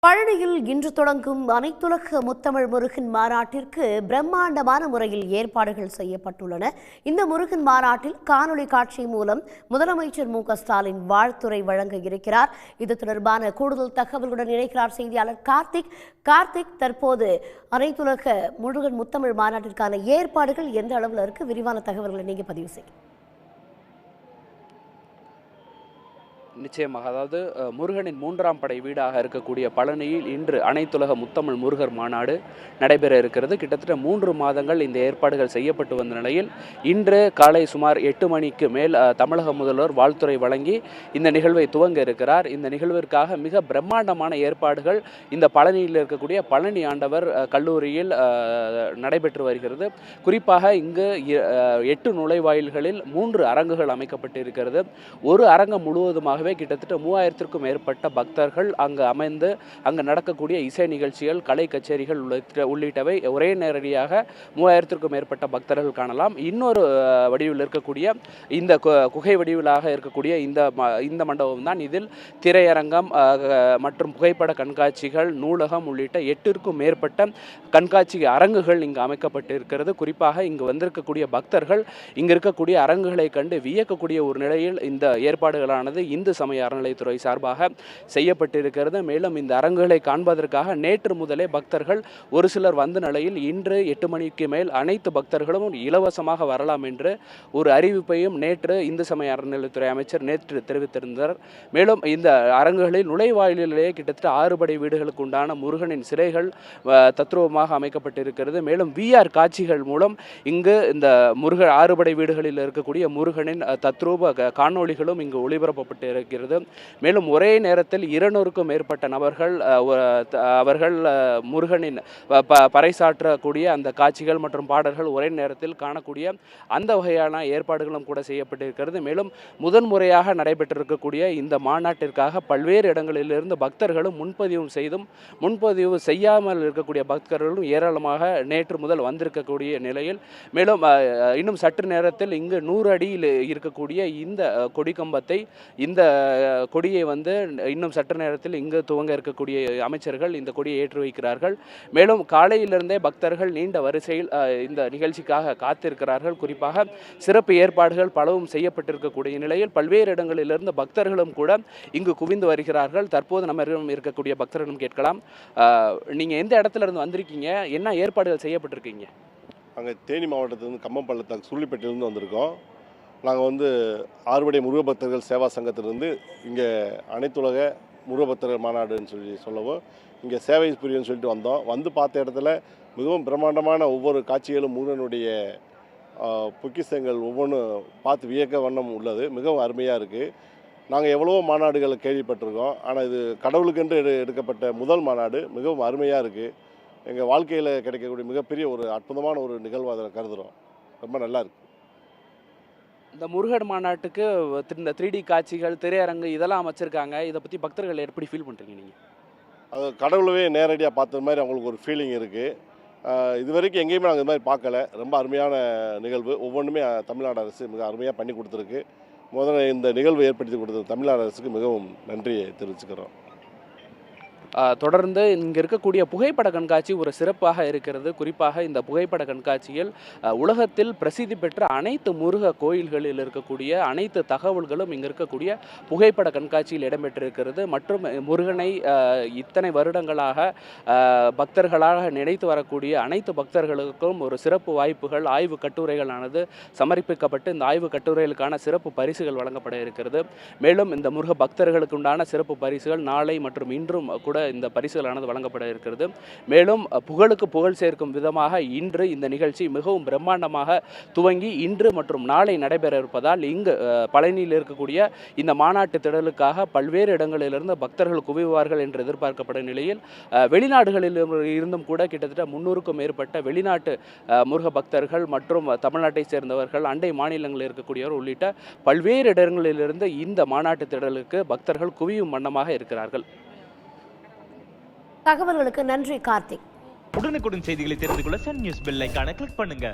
பழனியில் இன்று தொடங்கும் அனைத்துலக முத்தமிழ் முருகன் மாநாட்டிற்கு பிரம்மாண்டமான முறையில் ஏற்பாடுகள் செய்யப்பட்டுள்ளன. இந்த முருகன் மாநாட்டில் காணொலி காட்சி மூலம் முதலமைச்சர் மு.க.ஸ்டாலின் வாழ்த்துரை வழங்க இருக்கிறார். இது தொடர்பான கூடுதல் தகவல்களுடன் இணைக்கிறார் செய்தியாளர் கார்த்திக். தற்போது அனைத்துலக முருகன் முத்தமிழ் மாநாட்டிற்கான ஏற்பாடுகள் எந்த அளவில் இருக்கு? விரிவான தகவல்களை நீங்க பதிவு செய்யுங்க. நிச்சயமாக, அதாவது முருகனின் மூன்றாம் படை வீடாக இருக்கக்கூடிய பழனியில் இன்று அனைத்துலக முத்தமிழ் முருகர் மாநாடு நடைபெற இருக்கிறது. கிட்டத்தட்ட 3 மாதங்கள் இந்த ஏற்பாடுகள் செய்யப்பட்டு வந்த நிலையில் இன்று காலை சுமார் 8 மணிக்கு மேல் தமிழக முதல்வர் வாழ்த்துரை வழங்கி இந்த நிகழ்வை துவங்க இருக்கிறார். இந்த நிகழ்விற்காக மிக பிரம்மாண்டமான ஏற்பாடுகள் இந்த பழனியில் இருக்கக்கூடிய பழனி ஆண்டவர் கல்லூரியில் நடைபெற்று வருகிறது. குறிப்பாக இங்கு 8 நுழைவாயில்களில் 3 அரங்குகள் அமைக்கப்பட்டிருக்கிறது. ஒரு அரங்கம் முழுவதுமாகவே கிட்டத்தட்ட 3000க்கும் மேற்பட்ட பக்தர்கள் அங்கு அமைந்து அங்கு நடக்கக்கூடிய இசை நிகழ்ச்சிகள், கலை கச்சேரிகள் உள்ளிட்டவை ஒரே நேரடியாக 3000க்கும் மேற்பட்ட பக்தர்கள் காணலாம். இன்னொரு வடிவில் இருக்கக்கூடிய இந்த குகை வடிவிலாக இருக்கக்கூடிய இந்த மண்டபம் தான். இதில் திரையரங்கம் மற்றும் புகைப்பட கண்காட்சிகள், நூலகம் உள்ளிட்ட 8க்கும் மேற்பட்ட கண்காட்சி அரங்குகள் இங்கு அமைக்கப்பட்டிருக்கிறது. குறிப்பாக இங்கு வந்திருக்கக்கூடிய பக்தர்கள் இங்கு இருக்கக்கூடிய அரங்குகளை கண்டு வியக்கக்கூடிய ஒரு நிலையில் இந்த ஏற்பாடுகளானது இந்து சமய அறநிலையத்துறை சார்பாக செய்யப்பட்டிருக்கிறது. மேலும் இந்த அரங்குகளை காண்பதற்காக நேற்று முதலே பக்தர்கள் ஒரு சிலர் வந்த நிலையில் இன்று 8 மணிக்கு மேல் அனைத்து பக்தர்களும் இலவசமாக வரலாம் என்று ஒரு அறிவிப்பையும் நேற்று இந்து சமய அறநிலையத்துறை அமைச்சர் நேற்று தெரிவித்திருந்தார். மேலும் இந்த அரங்குகளில் நுழைவாயிலிலேயே கிட்டத்தட்ட 6 படை வீடுகளுக்கு உண்டான முருகனின் சிலைகள் தத்ரூபமாக அமைக்கப்பட்டிருக்கிறது. மேலும் VR காட்சிகள் மூலம் இங்கு இந்த 6 படை வீடுகளில் இருக்கக்கூடிய முருகனின் தத்ரூப காணொளிகளும் இங்கு ஒளிபரப்பப்பட்டு இருக்கிறது. மேலும் ஒரே நேரத்தில் 200க்கும் மேற்பட்ட நபர்கள் அவர்கள் முருகனின் பறைசாற்றக்கூடிய அந்த காட்சிகள் மற்றும் பாடல்கள் ஒரே நேரத்தில் காணக்கூடிய அந்த வகையான ஏற்பாடுகளும் கூட செய்யப்பட்டிருக்கிறது. மேலும் முதன்முறையாக நடைபெற்றிருக்கக்கூடிய இந்த மாநாட்டிற்காக பல்வேறு இடங்களிலிருந்து பக்தர்களும் முன்பதிவு செய்யாமல் இருக்கக்கூடிய பக்தர்களும் ஏராளமாக நேற்று முதல் வந்திருக்கக்கூடிய நிலையில், மேலும் இன்னும் சற்று நேரத்தில் இங்கு 100 அடியில் இருக்கக்கூடிய இந்த கொடிக்கம்பத்தை, இந்த கொடியை இன்னும் சற்று நேரத்தில் இங்கு துவங்க இருக்கக்கூடிய அமைச்சர்கள் இந்த கொடியை ஏற்றி வைக்கிறார்கள். மேலும் காலையிலிருந்தே பக்தர்கள் நீண்ட வரிசையில் இந்த நிகழ்ச்சிக்காக காத்திருக்கிறார்கள். குறிப்பாக சிறப்பு ஏற்பாடுகள் பலவும் செய்யப்பட்டிருக்கக்கூடிய நிலையில் பல்வேறு இடங்களிலிருந்து பக்தர்களும் கூட இங்கு குவிந்து வருகிறார்கள். தற்போது நம்ம இருக்கக்கூடிய பக்தர்களும் கேட்கலாம், நீங்க எந்த இடத்துல இருந்து வந்திருக்கீங்க, என்ன ஏற்பாடுகள் செய்யப்பட்டிருக்கீங்க? அங்கே தேனி மாவட்டத்திலிருந்து கம்பம் பள்ளத்தாக்கு சுள்ளிப்பட்டியிலிருந்து வந்திருக்கோம். நாங்கள் 6 படை முருகபக்தர்கள் சேவா சங்கத்திலிருந்து இங்கே அனைத்துலக முருகபக்தர்கள் மாநாடுன்னு சொல்லவும் இங்கே சேவை புரியுன்னு சொல்லிட்டு வந்தோம். வந்து பார்த்த இடத்துல மிகவும் பிரம்மாண்டமான ஒவ்வொரு காட்சிகளும் முருகனுடைய பொக்கிஷங்கள் ஒவ்வொன்றும் பார்த்து வியக்க வண்ணம் உள்ளது. மிகவும் அருமையாக இருக்குது. நாங்கள் எவ்வளவோ மாநாடுகளை கேள்விப்பட்டிருக்கோம், ஆனால் இது கடவுளுக்கென்று எடுக்கப்பட்ட முதல் மாநாடு. மிகவும் அருமையாக இருக்குது. எங்கள் வாழ்க்கையில் கிடைக்கக்கூடிய மிகப்பெரிய ஒரு அற்புதமான ஒரு நிகழ்வு அதை கருதுகிறோம். ரொம்ப நல்லா இருக்குது. இந்த முருகன் மாநாட்டுக்கு இந்த 3D காட்சிகள், திரையரங்கு இதெல்லாம் அமைச்சிருக்காங்க. இதை பற்றி பக்தர்கள் எப்படி ஃபீல் பண்ணுறீங்க நீங்கள்? அது கடவுளவே நேரடியாக பார்த்த மாதிரி அவங்களுக்கு ஒரு ஃபீலிங் இருக்குது. இது வரைக்கும் எங்கேயுமே நாங்கள் இது மாதிரி பார்க்கல. ரொம்ப அருமையான நிகழ்வு. ஒவ்வொன்றுமே தமிழ்நாடு அரசு மிக அருமையாக பண்ணி கொடுத்துருக்கு. முதல்ல இந்த நிகழ்வு ஏற்படுத்தி கொடுத்தது தமிழ்நாடு அரசுக்கு மிகவும் நன்றியை தெரிவிச்சுக்கிறோம். தொடர்ந்து இங்கே இருக்கக்கூடிய புகைப்பட கண்காட்சி ஒரு சிறப்பாக இருக்கிறது. குறிப்பாக இந்த புகைப்பட கண்காட்சியில் உலகத்தில் பிரசித்தி பெற்ற அனைத்து முருக கோயில்களில் இருக்கக்கூடிய அனைத்து தகவல்களும் இங்கே இருக்கக்கூடிய புகைப்பட கண்காட்சியில் இடம்பெற்றிருக்கிறது. மற்றும் முருகனை இத்தனை வருடங்களாக பக்தர்களாக நினைத்து வரக்கூடிய அனைத்து பக்தர்களுக்கும் ஒரு சிறப்பு வாய்ப்புகள், ஆய்வு கட்டுரைகளானது சமர்ப்பிக்கப்பட்டு இந்த ஆய்வு கட்டுரைகளுக்கான சிறப்பு பரிசுகள் வழங்கப்பட இருக்கிறது. மேலும் இந்த முருக பக்தர்களுக்கு உண்டான சிறப்பு பரிசுகள் நாளை மற்றும் இன்றும் கூட இந்த பரிசுகளானது வழங்கப்பட இருக்கிறது. மேலும் புகழுக்கு புகழ் சேர்க்கும் விதமாக இன்று இந்த நிகழ்ச்சி மிகவும் பிரம்மாண்டமாக துவங்கி இன்று மற்றும் நாளை நடைபெற இருப்பதால் இங்கு பழனியில் இருக்கக்கூடிய இந்த மாநாட்டு திடலுக்காக பல்வேறு இடங்களிலிருந்து பக்தர்கள் குவிவார்கள் என்று எதிர்பார்க்கப்படும் நிலையில் வெளிநாடுகளில் இருந்தும் கூட கிட்டத்தட்ட 300க்கும் மேற்பட்ட வெளிநாட்டு முருக பக்தர்கள் மற்றும் தமிழ்நாட்டை சேர்ந்தவர்கள், அண்டை மாநிலங்களில் இருக்கக்கூடியவர் உள்ளிட்ட பல்வேறு இடங்களிலிருந்து இந்த மாநாட்டு திடலுக்கு பக்தர்கள் குவியும் வண்ணமாக இருக்கிறார்கள். தகவல்களுக்கு நன்றி கார்த்திக். உடனுக்குடன் செய்திகளை தெரிந்து கொள்ள சன் நியூஸ் பெல் ஐகானை கிளிக் பண்ணுங்க.